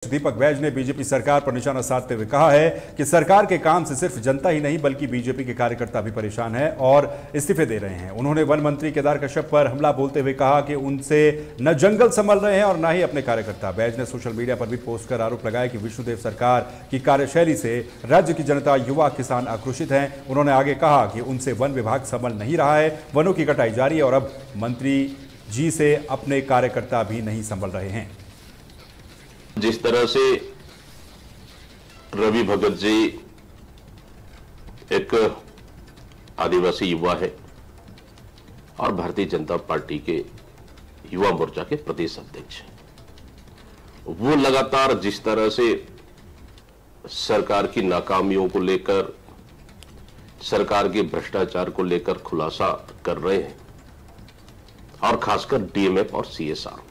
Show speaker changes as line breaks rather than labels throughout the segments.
दीपक बैज ने बीजेपी सरकार पर निशाना साधते हुए कहा है कि सरकार के काम से सिर्फ जनता ही नहीं बल्कि बीजेपी के कार्यकर्ता भी परेशान हैं और इस्तीफे दे रहे हैं। उन्होंने वन मंत्री केदार कश्यप पर हमला बोलते हुए कहा कि उनसे न जंगल संभल रहे हैं और न ही अपने कार्यकर्ता। बैज ने सोशल मीडिया पर भी पोस्ट कर आरोप लगाया कि विष्णुदेव सरकार की कार्यशैली से राज्य की जनता, युवा, किसान आक्रोशित हैं। उन्होंने आगे कहा कि उनसे वन विभाग संभल नहीं रहा है, वनों की कटाई जारी है और अब मंत्री जी से अपने कार्यकर्ता भी नहीं संभल रहे हैं।
जिस तरह से रवि भगत जी एक आदिवासी युवा है और भारतीय जनता पार्टी के युवा मोर्चा के प्रदेश अध्यक्ष हैं, वो लगातार जिस तरह से सरकार की नाकामियों को लेकर, सरकार के भ्रष्टाचार को लेकर खुलासा कर रहे हैं और खासकर डीएमएफ और सीएसआर।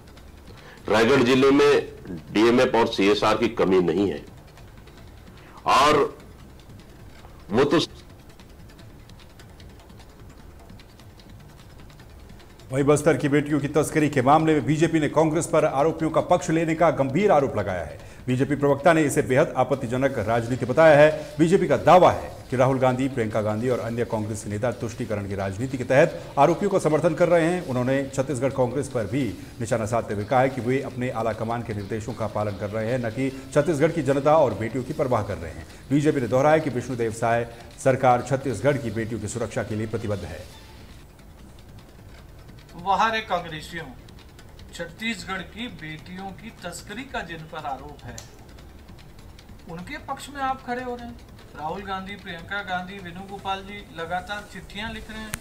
रायगढ़ जिले में डीएमएफ और सीएसआर की कमी नहीं है और वो तो
वहीं बस्तर की बेटियों की तस्करी के मामले में बीजेपी ने कांग्रेस पर आरोपियों का पक्ष लेने का गंभीर आरोप लगाया है। बीजेपी प्रवक्ता ने इसे बेहद आपत्तिजनक राजनीति बताया है। बीजेपी का दावा है कि राहुल गांधी, प्रियंका गांधी और अन्य कांग्रेसी नेता तुष्टीकरण की राजनीति के तहत आरोपियों का समर्थन कर रहे हैं। उन्होंने छत्तीसगढ़ कांग्रेस पर भी निशाना साधते हुए कहा है कि वे अपने आलाकमान के निर्देशों का पालन कर रहे हैं, न कि छत्तीसगढ़ की जनता और बेटियों की परवाह कर रहे हैं। बीजेपी ने दोहराया कि विष्णुदेव साय सरकार छत्तीसगढ़ की बेटियों की सुरक्षा के लिए प्रतिबद्ध है।
वहां कांग्रेसियों छत्तीसगढ़ की बेटियों की तस्करी का जिन पर आरोप है, उनके पक्ष में आप खड़े हो रहे हैं। राहुल गांधी, प्रियंका गांधी, वेणुगोपाल जी लगातार चिट्ठियां लिख रहे हैं,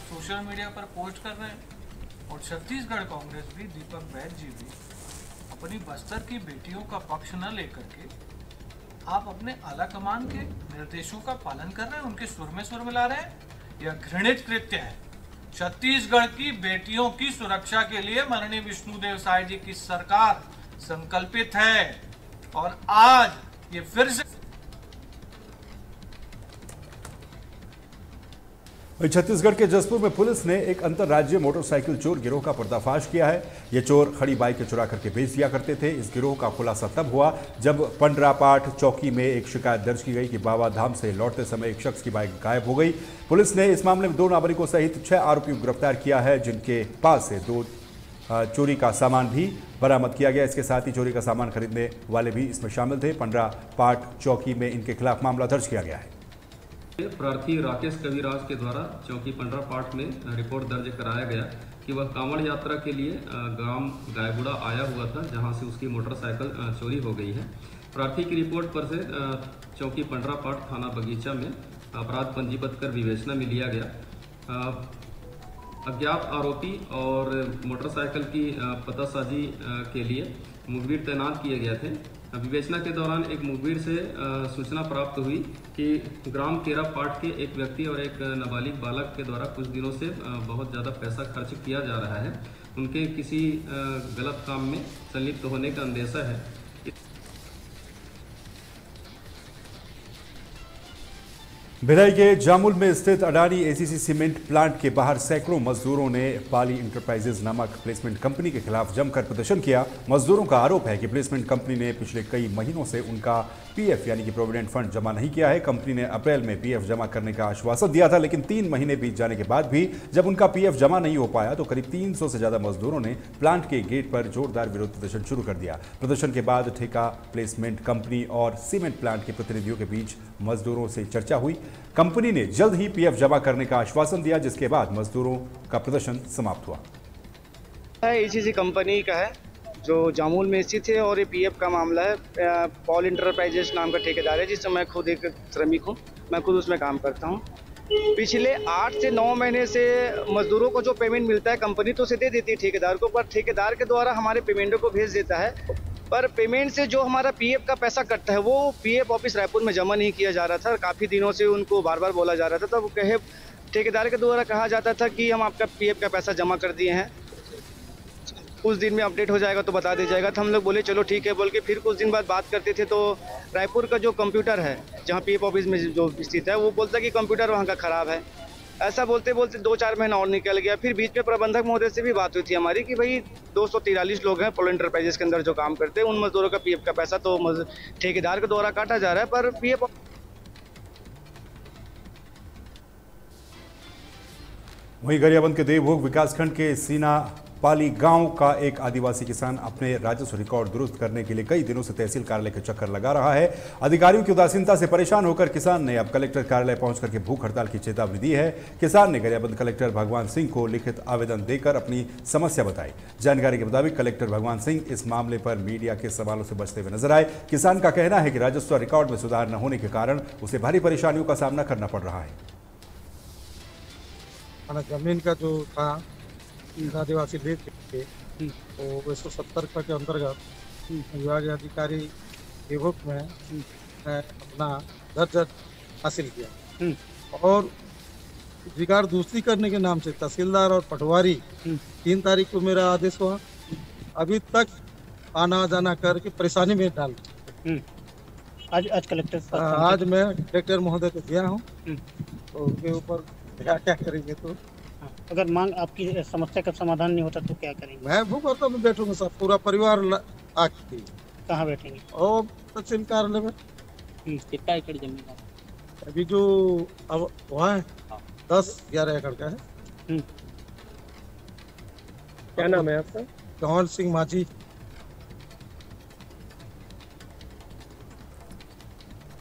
सोशल मीडिया पर पोस्ट कर रहे हैं और छत्तीसगढ़ कांग्रेस भी, दीपक बैज जी भी अपनी बस्तर की बेटियों का पक्ष न लेकर के आप अपने आलाकमान के निर्देशों का पालन कर रहे हैं, उनके सुर में सुर मिला रहे हैं। यह घृणित कृत्य है। छत्तीसगढ़ की बेटियों की सुरक्षा के लिए माननीय विष्णुदेव साय जी की सरकार संकल्पित है और आज ये फिर से
छत्तीसगढ़ के जसपुर में पुलिस ने एक अंतर्राज्यीय मोटरसाइकिल चोर गिरोह का पर्दाफाश किया है। ये चोर खड़ी बाइकें चुरा करके बेच दिया करते थे। इस गिरोह का खुलासा तब हुआ जब पंडरापाठ चौकी में एक शिकायत दर्ज की गई कि बाबा धाम से लौटते समय एक शख्स की बाइक गायब हो गई। पुलिस ने इस मामले में 2 नाबालिगों सहित 6 आरोपियों को गिरफ्तार किया है, जिनके पास से 2 चोरी का सामान भी बरामद किया गया। इसके साथ ही चोरी का सामान खरीदने वाले भी इसमें शामिल थे। पंडरापाठ चौकी में इनके खिलाफ मामला दर्ज किया गया है।
प्रार्थी राकेश कविराज के द्वारा चौकी पंडरापाठ में रिपोर्ट दर्ज कराया गया कि वह कांवड़ यात्रा के लिए गांव गायगुड़ा आया हुआ था, जहां से उसकी मोटरसाइकिल चोरी हो गई है। प्रार्थी की रिपोर्ट पर से चौकी पंडरापाठ थाना बगीचा में अपराध पंजीबद्ध कर विवेचना में लिया गया। अज्ञात आरोपी और मोटरसाइकिल की पतासाजी के लिए मुखबिर तैनात किए गए थे। विवेचना के दौरान एक मुखबिर से सूचना प्राप्त हुई कि ग्राम केरापाठ के एक व्यक्ति और एक नाबालिग बालक के द्वारा कुछ दिनों से बहुत ज़्यादा पैसा खर्च किया जा रहा है। उनके किसी गलत काम में संलिप्त होने का अंदेशा है।
भिलाई के जामुल में स्थित अडानी एसीसी सीमेंट प्लांट के बाहर सैकड़ों मजदूरों ने पाली इंटरप्राइजेज नामक प्लेसमेंट कंपनी के खिलाफ जमकर प्रदर्शन किया। मजदूरों का आरोप है कि प्लेसमेंट कंपनी ने पिछले कई महीनों से उनका पीएफ यानी कि प्रोविडेंट फंड जमा नहीं किया है। कंपनी ने अप्रैल में पीएफ जमा करने का आश्वासन दिया था, लेकिन 3 महीने बीत जाने के बाद भी जब उनका पीएफ जमा नहीं हो पाया तो करीब 300 से ज्यादा मजदूरों ने प्लांट के गेट पर जोरदार विरोध प्रदर्शन शुरू कर दिया। प्रदर्शन के बाद ठेका प्लेसमेंट कंपनी और सीमेंट प्लांट के प्रतिनिधियों के बीच मजदूरों से चर्चा हुई। कंपनी ने जल्द ही पीएफ जमा करने का आश्वासन दिया, जिसके बाद मजदूरों का प्रदर्शन समाप्त हुआ।
एसीसी कंपनी का है जो जामुल में स्थित है और ये पीएफ का मामला है। पॉल इंटरप्राइजेस नाम का ठेकेदार है, जिससे मैं खुद एक श्रमिक हूँ, मैं खुद उसमें काम करता हूँ। पिछले 8 से 9 महीने से मजदूरों को जो पेमेंट मिलता है कंपनी तो उसे दे देती है ठेकेदार को, पर ठेकेदार के द्वारा हमारे पेमेंटों को भेज देता है। पर पेमेंट से जो हमारा पीएफ का पैसा कटता है वो पीएफ ऑफिस रायपुर में जमा नहीं किया जा रहा था। काफ़ी दिनों से उनको बार बार बोला जा रहा था, तब कहे ठेकेदार के द्वारा कहा जाता था कि हम आपका पीएफ का पैसा जमा कर दिए हैं, कुछ दिन में अपडेट हो जाएगा तो बता दिया जाएगा। तो हम लोग बोले चलो ठीक है बोल के फिर कुछ दिन बाद बात करते थे, तो रायपुर का जो कंप्यूटर है जहाँ पीएफ ऑफिस में जो स्थित है वो बोलता है कि कंप्यूटर वहाँ का ख़राब है। ऐसा बोलते बोलते 2-4 महीना और निकल गया। फिर बीच में प्रबंधक महोदय से भी बात हुई थी हमारी कि भाई 243 लोग हैं पॉल इंटरप्राइजेस के अंदर जो काम करते हैं, उन मजदूरों का पीएफ का पैसा तो ठेकेदार के द्वारा काटा जा रहा है, पर पीएफ।
वहीं गरियाबंद के देवभोग विकासखंड के सीना पाली गांव का एक आदिवासी किसान अपने राजस्व रिकॉर्ड दुरुस्त करने के लिए कई दिनों से तहसील कार्यालय के चक्कर लगा रहा है। अधिकारियों की उदासीनता से परेशान होकर किसान ने अब कलेक्टर कार्यालय पहुंचकर के भूख हड़ताल की चेतावनी दी है। किसान ने गरियाबंद कलेक्टर भगवान सिंह को लिखित आवेदन देकर अपनी समस्या बताई। जानकारी के मुताबिक कलेक्टर भगवान सिंह इस मामले पर मीडिया के सवालों से बचते हुए नजर आए। किसान का कहना है कि राजस्व रिकॉर्ड में सुधार न होने के कारण उसे भारी परेशानियों का सामना करना पड़ रहा है।
जमीन का जो था आदिवासी बेच के तो 170 के अंतर्गत विभाग अधिकारी देवभोग में अपना दर्ज हासिल किया और अधिकार दूसरी करने के नाम से तहसीलदार और पटवारी 3 तारीख को मेरा आदेश हुआ। अभी तक आना जाना करके परेशानी में डाल
आज कलेक्टर
आज मैं कलेक्टर महोदय को गया हूँ, तो उसके ऊपर क्या करेंगे। तो
अगर मांग आपकी समस्या का समाधान नहीं होता तो क्या करेंगे?
मैं भूख हड़ताल में बैठूंगा, सब पूरा परिवार आके।
कहाँ बैठेंगे?
और तहसील कार्यालय में।
कितना एकड़ जमीन है?
अभी जो अब वहाँ है 10-11 एकड़ का है।
क्या नाम है आपका?
कंवर सिंह माझी।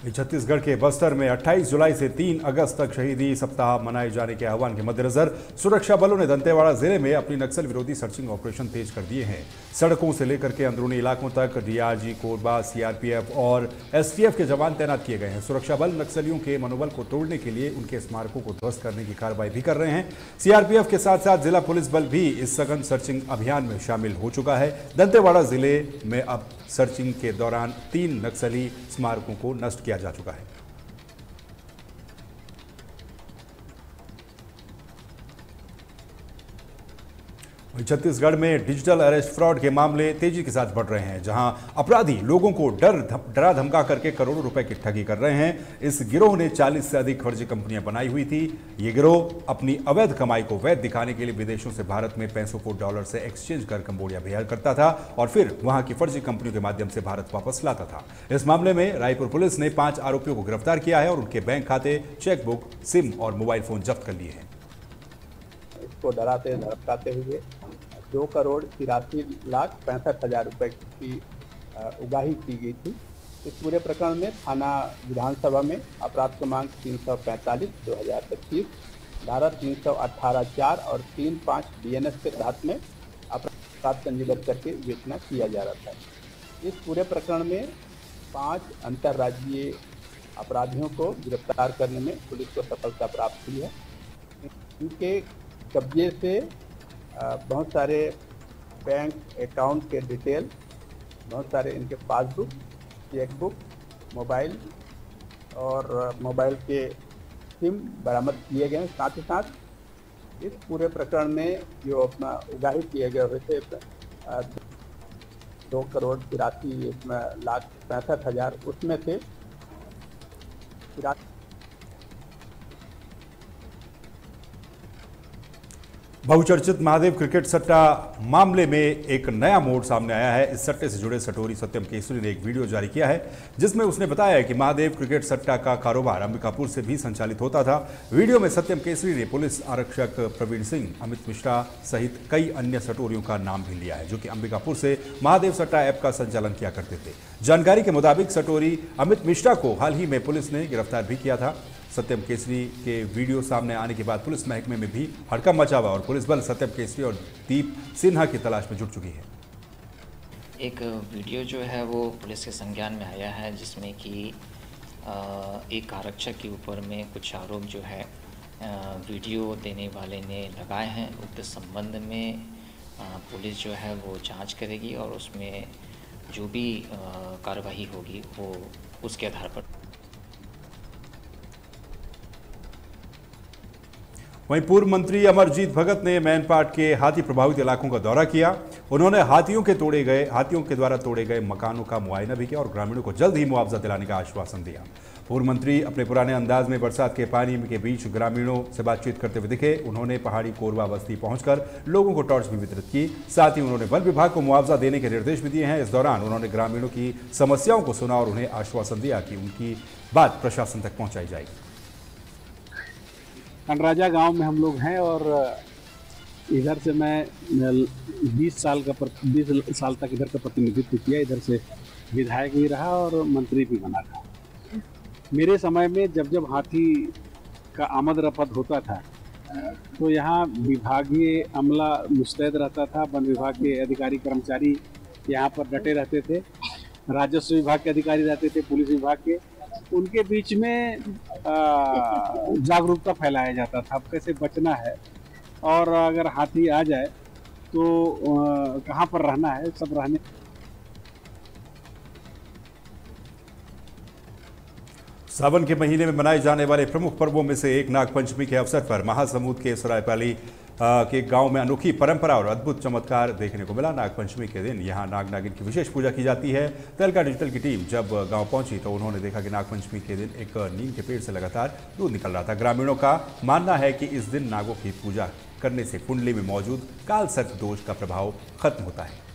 छत्तीसगढ़ के बस्तर में 28 जुलाई से 3 अगस्त तक शहीदी सप्ताह मनाए जाने के आह्वान के मद्देनजर सुरक्षा बलों ने दंतेवाड़ा जिले में अपनी नक्सल विरोधी सर्चिंग ऑपरेशन तेज कर दिए हैं। सड़कों से लेकर के अंदरूनी इलाकों तक डीआरजी, कोरबा, सीआरपीएफ और एसटीएफ के जवान तैनात किए गए हैं। सुरक्षा बल नक्सलियों के मनोबल को तोड़ने के लिए उनके स्मारकों को ध्वस्त करने की कार्रवाई भी कर रहे हैं। सीआरपीएफ के साथ साथ जिला पुलिस बल भी इस सघन सर्चिंग अभियान में शामिल हो चुका है। दंतेवाड़ा जिले में अब सर्चिंग के दौरान 3 नक्सली स्मारकों को नष्ट किया जा चुका है। छत्तीसगढ़ में डिजिटल अरेस्ट फ्रॉड के मामले तेजी के साथ बढ़ रहे हैं, जहां अपराधी लोगों को डरा धमका करके करोड़ों रुपए की ठगी कर रहे हैं। इस गिरोह ने 40 से अधिक फर्जी कंपनियां बनाई हुई थी। ये गिरोह अपनी अवैध कमाई को वैध दिखाने के लिए विदेशों से भारत में पैसों को डॉलर से एक्सचेंज कर कंबोडिया भेजा करता था और फिर वहां की फर्जी कंपनियों के माध्यम से भारत वापस लाता था। इस मामले में रायपुर पुलिस ने 5 आरोपियों को गिरफ्तार किया है और उनके बैंक खाते, चेकबुक, सिम और मोबाइल फोन जब्त कर लिए हैं।
इसको डराते धमकाते हुए 2,83,65,000 रुपए की उगाही की गई थी। इस पूरे प्रकरण में थाना विधानसभा में अपराध क्रमांक 345/2025, धारा 318(4) और 3(5) BNS के तहत में अपराध पंजीबद्ध करके विवेचना किया जा रहा था। इस पूरे प्रकरण में 5 अंतर्राज्यीय अपराधियों को गिरफ्तार करने में पुलिस को सफलता प्राप्त हुई है। इनके कब्जे से बहुत सारे बैंक अकाउंट के डिटेल, बहुत सारे इनके पासबुक, चेकबुक, मोबाइल और मोबाइल के सिम बरामद किए गए। साथ ही साथ इस पूरे प्रकरण में जो अपना उगाही किए गए हुए थे 2,83,65,000, उसमें से
बहुचर्चित महादेव क्रिकेट सट्टा मामले में एक नया मोड़ सामने आया है। इस सट्टे से जुड़े सटोरी सत्यम केसरी ने एक वीडियो जारी किया है, जिसमें उसने बताया कि महादेव क्रिकेट सट्टा का कारोबार अंबिकापुर से भी संचालित होता था। वीडियो में सत्यम केसरी ने पुलिस आरक्षक प्रवीण सिंह, अमित मिश्रा सहित कई अन्य सटोरियों का नाम भी लिया है, जो कि अंबिकापुर से महादेव सट्टा ऐप का संचालन किया करते थे। जानकारी के मुताबिक सटोरी अमित मिश्रा को हाल ही में पुलिस ने गिरफ्तार भी किया था। सत्यम केसरी के वीडियो सामने आने के बाद पुलिस महकमे में भी हड़कंप मचा हुआ और पुलिस बल सत्यम केसरी और दीप सिन्हा की तलाश में जुट चुकी है।
एक वीडियो जो है वो पुलिस के संज्ञान में आया है, जिसमें कि एक आरक्षक के ऊपर में कुछ आरोप जो है वीडियो देने वाले ने लगाए हैं। उक्त संबंध में पुलिस जो है वो जांच करेगी और उसमें जो भी कार्रवाई होगी वो उसके आधार पर।
वहीं पूर्व मंत्री अमरजीत भगत ने मैनपाट के हाथी प्रभावित इलाकों का दौरा किया। उन्होंने हाथियों के द्वारा तोड़े गए मकानों का मुआयना भी किया और ग्रामीणों को जल्द ही मुआवजा दिलाने का आश्वासन दिया। पूर्व मंत्री अपने पुराने अंदाज में बरसात के पानी के बीच ग्रामीणों से बातचीत करते हुए दिखे। उन्होंने पहाड़ी कोरबा बस्ती पहुंचकर लोगों को टॉर्च भी वितरित की। साथ ही उन्होंने वन विभाग को मुआवजा देने के निर्देश भी दिए हैं। इस दौरान उन्होंने ग्रामीणों की समस्याओं को सुना और उन्हें आश्वासन दिया कि उनकी बात प्रशासन तक पहुंचाई जाएगी।
कनराजा गांव में हम लोग हैं और इधर से मैं 20 साल तक इधर का प्रतिनिधित्व किया। इधर से विधायक भी रहा और मंत्री भी बना था। मेरे समय में जब हाथी का आमद रफत होता था तो यहाँ विभागीय अमला मुस्तैद रहता था। वन विभाग के अधिकारी कर्मचारी यहाँ पर डटे रहते थे, राजस्व विभाग के अधिकारी रहते थे, पुलिस विभाग के। उनके बीच में जागरूकता फैलाया जाता था कैसे बचना है और अगर हाथी आ जाए तो कहाँ पर रहना है, सब रहने।
सावन के महीने में मनाए जाने वाले प्रमुख पर्वों में से एक नागपंचमी के अवसर पर महासमुंद के सरायपाली के गांव में अनोखी परंपरा और अद्भुत चमत्कार देखने को मिला। नागपंचमी के दिन यहां नाग नागिन की विशेष पूजा की जाती है। तहलका डिजिटल की टीम जब गांव पहुंची तो उन्होंने देखा कि नागपंचमी के दिन एक नीम के पेड़ से लगातार दूध निकल रहा था। ग्रामीणों का मानना है कि इस दिन नागों की पूजा करने से कुंडली में मौजूद काल सर्प दोष का प्रभाव खत्म होता है।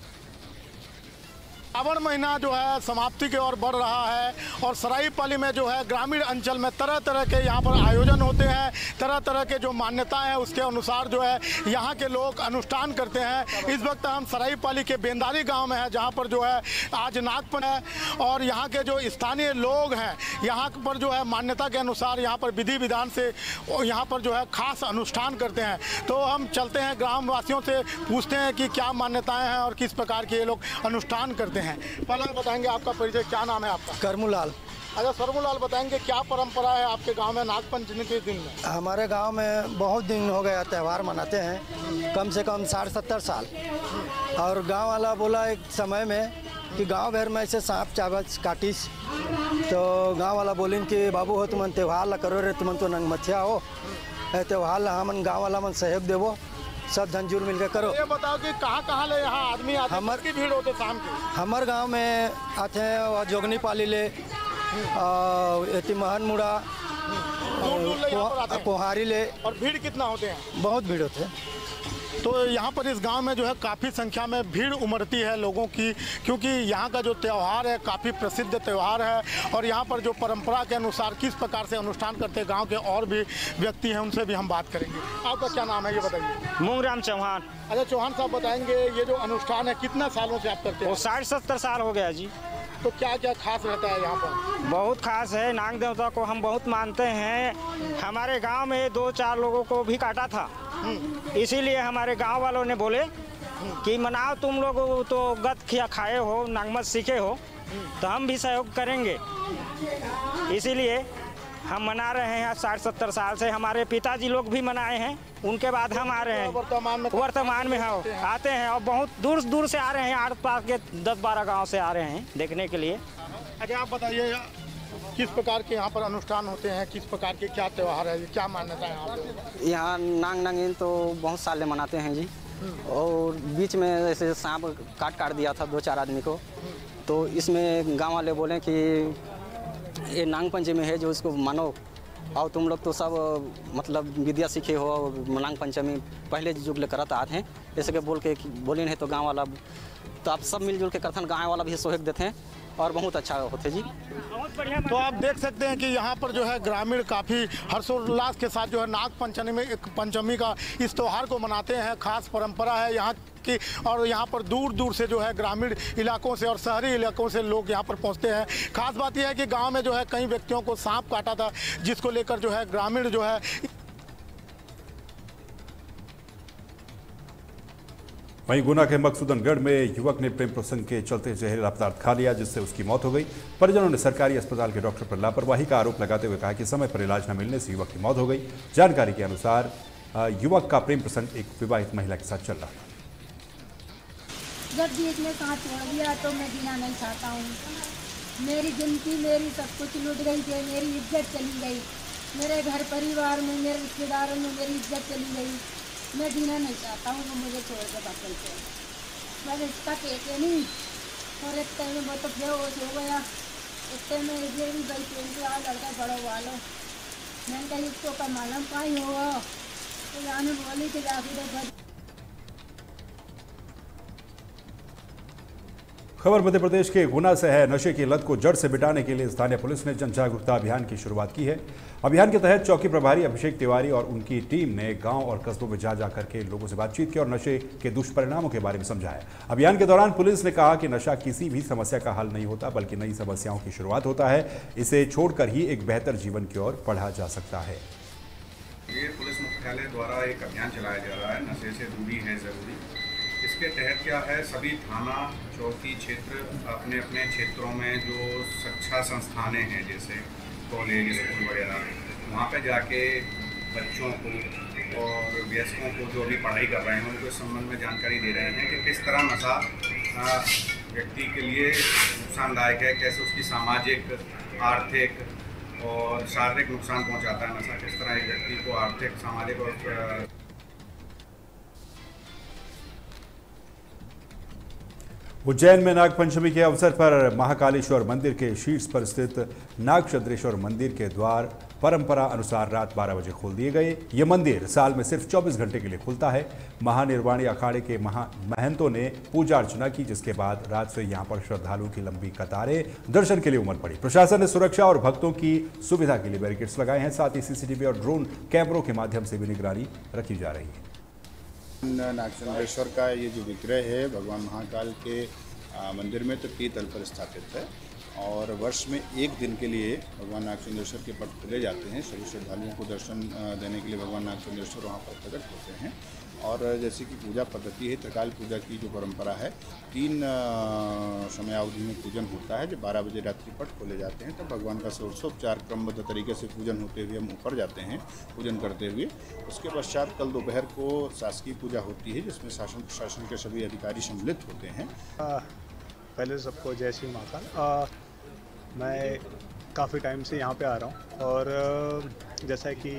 सावन महीना जो है समाप्ति की ओर बढ़ रहा है और सरायपाली में जो है ग्रामीण अंचल में तरह तरह के यहाँ पर आयोजन होते हैं। तरह तरह के जो मान्यताएं हैं उसके अनुसार जो है यहाँ के लोग अनुष्ठान करते हैं। इस वक्त हम सरायपाली के बेंदारी गांव में है जहाँ पर जो है आज नागपंचमी है और यहाँ के जो स्थानीय लोग हैं यहाँ पर जो है मान्यता के अनुसार यहाँ पर विधि विधान से यहाँ पर जो है खास अनुष्ठान करते हैं। तो हम चलते हैं ग्रामवासियों से पूछते हैं कि क्या मान्यताएँ हैं और किस प्रकार के ये लोग अनुष्ठान करते हैं। पहले बताएंगे आपका परिचय, क्या नाम है आपका?
करमूलाल।
अच्छा सरमूलाल, बताएंगे क्या परंपरा है आपके गांव में नागपंचमी के दिन में?
हमारे गांव में बहुत दिन हो गया त्यौहार मनाते हैं, कम से कम 60-70 साल। और गांव वाला बोला एक समय में कि गांव भर में ऐसे सांप चावच काटिस तो गांव वाला बोलिन कि बाबू हो तुमन त्यौहार ला करो रे, तुमन तो नंगमथिया हो, त्यौहार ला हमन गाँव वाला मन सहयोग देवो, सब धनजूर मिलकर करो।
ये बताओ कि कहाँ ले यहाँ आदमी आते हैं, कितनी भीड़ होते शाम की?
हमारे गांव में आते हैं जोगनी पाली ले, महन मुड़ा, कोहारी ले।
और भीड़ कितना होते हैं?
बहुत भीड़ होते हैं।
तो यहाँ पर इस गांव में जो है काफ़ी संख्या में भीड़ उमड़ती है लोगों की, क्योंकि यहाँ का जो त्यौहार है काफ़ी प्रसिद्ध त्यौहार है और यहाँ पर जो परंपरा के अनुसार किस प्रकार से अनुष्ठान करते हैं गांव के और भी व्यक्ति हैं उनसे भी हम बात करेंगे। आपका क्या नाम है ये बताइए?
मूंगराम चौहान।
अच्छा चौहान साहब, बताएंगे ये जो अनुष्ठान है कितना सालों से आप करते हैं?
60-70 साल हो गया जी।
तो क्या क्या खास रहता है यहाँ पर?
बहुत खास है, नाग देवता को हम बहुत मानते हैं। हमारे गांव में 2-4 लोगों को भी काटा था, इसीलिए हमारे गांव वालों ने बोले कि मनाओ, तुम लोग तो गत खिया खाए हो, नागमत सीखे हो, तो हम भी सहयोग करेंगे। इसीलिए हम मना रहे हैं 60-70 साल से। हमारे पिताजी लोग भी मनाए हैं, उनके बाद हम आ रहे हैं। वर्तमान में हम आते हैं और बहुत दूर दूर से आ रहे हैं, आस पास के 10-12 गांव से आ रहे हैं देखने के लिए।
अच्छा आप बताइए किस प्रकार के यहाँ पर अनुष्ठान होते हैं, किस प्रकार के क्या त्यौहार है, क्या मान्यता है यहाँ पर?
यहाँ नाग नागिन तो बहुत साल मनाते हैं जी। और बीच में ऐसे सांप काट दिया था 2-4 आदमी को, तो इसमें गाँव वाले बोले कि ये नाग पंचमी है जो इसको मानो, और तुम लोग तो सब मतलब विद्या सीखे हो, नाग पंचमी पहले युग ले करत आते हैं, जैसे कि बोले नहीं तो गांव वाला तो आप सब मिलजुल के करथन, गाँव वाला भी सहयोग देते हैं और बहुत अच्छा होते जी।
तो आप देख सकते हैं कि यहाँ पर जो है ग्रामीण काफ़ी हर्षोल्लास के साथ जो है नाग पंचमी का इस त्यौहार को मनाते हैं। खास परंपरा है यहाँ की और यहाँ पर दूर दूर से जो है ग्रामीण इलाकों से और शहरी इलाकों से लोग यहाँ पर पहुँचते हैं। खास बात यह है कि गाँव में जो है कई व्यक्तियों को सांप काटा था, जिसको लेकर जो है ग्रामीण जो है।
वहीं गुना के मकसूदनगढ़ में युवक ने प्रेम प्रसंग के चलते जहरीला पदार्थ खा लिया, जिससे उसकी मौत हो गई। परिजनों ने सरकारी अस्पताल के डॉक्टर पर लापरवाही का आरोप लगाते हुए कहा कि समय पर इलाज न मिलने से युवक की मौत हो गई। जानकारी के अनुसार युवक का प्रेम प्रसंग एक विवाहित महिला के साथ चल रहा था।
जब बीच में साथ छोड़ दिया तो मैं जीना नहीं चाहता हूँ। मेरी जिंदगी, मेरी सब कुछ लूट गई थी, मेरी इज्जत चली गई, मेरे घर परिवार में, मेरे रिश्तेदारों में मेरी इज्जत चली गई। मैं जीना नहीं चाहता हूँ, वो मुझे छोड़ के बात करते हैं। बस इसका टेके नहीं और इतने में वो तो बेहोश हो गया। इतने में ये भी गई ट्रेन से आ लड़का बड़ो वालों मैंने कही इसको का मालूम पाई होगा तो जाने बोली कि जाके
खबर मध्य प्रदेश के गुना से है। नशे की लत को जड़ से मिटाने के लिए स्थानीय पुलिस ने जन जागरूकता अभियान की शुरुआत की है। अभियान के तहत चौकी प्रभारी अभिषेक तिवारी और उनकी टीम ने गांव और कस्बों में जा करके लोगों से बातचीत की और नशे के दुष्परिणामों के बारे में समझाया। अभियान के दौरान पुलिस ने कहा कि नशा किसी भी समस्या का हल नहीं होता बल्कि नई समस्याओं की शुरुआत होता है। इसे छोड़कर ही एक बेहतर जीवन की ओर बढ़ा जा सकता है।
ये पुलिस मुख्यालय द्वारा एक अभियान चलाया जा रहा है, नशे से दूरी है जरूरी। इसके तहत क्या है, सभी थाना चौकी क्षेत्र अपने अपने क्षेत्रों में जो शिक्षा संस्थानें हैं जैसे कॉलेज स्कूल वगैरह, वहाँ पे जाके बच्चों को और वयस्कों को जो भी पढ़ाई कर रहे हैं उनको इस संबंध में जानकारी दे रहे हैं कि किस तरह नशा व्यक्ति के लिए नुकसानदायक है, कैसे उसकी सामाजिक, आर्थिक और शारीरिक नुकसान पहुँचाता है नशा, किस तरह एक व्यक्ति को आर्थिक, सामाजिक और
उज्जैन में नागपंचमी के अवसर पर महाकालेश्वर मंदिर के शीर्ष पर स्थित नागचंद्रेश्वर मंदिर के द्वार परंपरा अनुसार रात 12 बजे खोल दिए गए। ये मंदिर साल में सिर्फ 24 घंटे के लिए खुलता है। महानिर्वाणी अखाड़े के महंतों ने पूजा अर्चना की, जिसके बाद रात से यहां पर श्रद्धालुओं की लंबी कतारें दर्शन के लिए उमड़ पड़ी। प्रशासन ने सुरक्षा और भक्तों की सुविधा के लिए बैरिकेड्स लगाए हैं। साथ ही सीसीटीवी और ड्रोन कैमरों के माध्यम से भी निगरानी रखी जा रही है।
नागचंद्रेश्वर का ये जो विग्रह है भगवान महाकाल के मंदिर में तृतीय तल पर स्थापित है और वर्ष में एक दिन के लिए भगवान नागचंद्रेश्वर के पट खुले जाते हैं। सभी श्रद्धालुओं को दर्शन देने के लिए भगवान नागचंद्रेश्वर वहाँ पर प्रकट होते हैं। और जैसे कि पूजा पद्धति है, त्रिकाल पूजा की जो परंपरा है, 3 समयावधि में पूजन होता है। जब 12 बजे रात्रि पट खोले जाते हैं तब भगवान का षोडशोपचार क्रमबद्ध तरीके से पूजन होते हुए हम ऊपर जाते हैं पूजन करते हुए। उसके पश्चात कल दोपहर को शासकीय पूजा होती है जिसमें शासन प्रशासन के सभी अधिकारी सम्मिलित होते हैं।
पहले सबको जय श्री महाकाल। मैं काफ़ी टाइम से यहाँ पे आ रहा हूँ और जैसा कि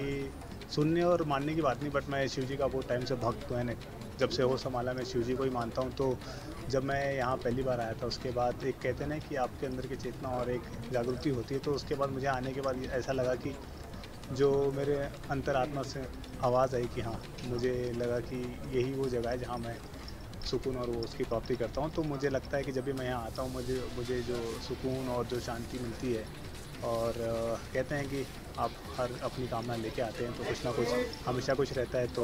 सुनने और मानने की बात नहीं, बट मैं शिव जी का बहुत टाइम से भक्त हूँ। जब से होश संभाला मैं शिव जी को ही मानता हूँ। तो जब मैं यहाँ पहली बार आया था उसके बाद एक कहते हैं ना कि आपके अंदर की चेतना और एक जागृति होती है, तो उसके बाद मुझे आने के बाद ऐसा लगा कि जो मेरे अंतरात्मा से आवाज़ आई कि हाँ, मुझे लगा कि यही वो जगह है जहाँ मैं सुकून और वो उसकी प्राप्ति करता हूँ। तो मुझे लगता है कि जब भी मैं यहाँ आता हूँ मुझे जो सुकून और जो शांति मिलती है। और कहते हैं कि आप हर अपनी कामना लेके आते हैं तो कुछ ना कुछ हमेशा कुछ रहता है, तो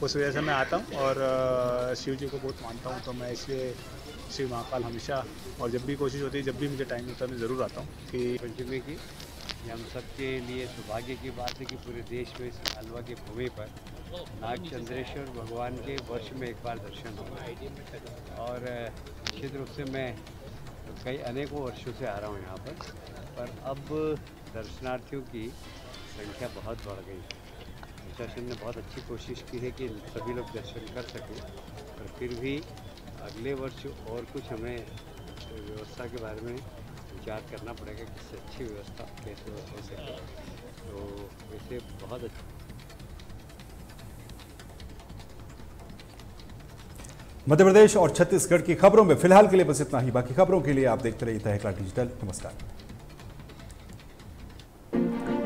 उस वजह से मैं आता हूँ और शिव जी को बहुत मानता हूँ। तो मैं इसलिए शिव महाकाल हमेशा, और जब भी कोशिश होती है, जब भी मुझे टाइम मिलता है मैं ज़रूर आता हूँ। कि
पंचमी की हम सबके लिए सौभाग्य की बात है कि पूरे देश में इस मालवा की भूमि पर नागचंद्रेश्वर भगवान के वर्ष में एक बार दर्शन होगा। और निश्चित रूप से मैं कई अनेकों वर्षों से आ रहा हूँ यहाँ पर अब दर्शनार्थियों की संख्या बहुत बढ़ गई। प्रशासन ने बहुत अच्छी कोशिश की है कि सभी लोग दर्शन कर सकें, पर फिर भी अगले वर्ष और कुछ हमें व्यवस्था के बारे में विचार करना पड़ेगा कि इससे अच्छी व्यवस्था कैसे हो सके। तो वैसे बहुत अच्छा।
मध्य प्रदेश और छत्तीसगढ़ की खबरों में फिलहाल के लिए बस इतना ही। बाकी खबरों के लिए आप देखते रहिए तहलका डिजिटल। नमस्कार।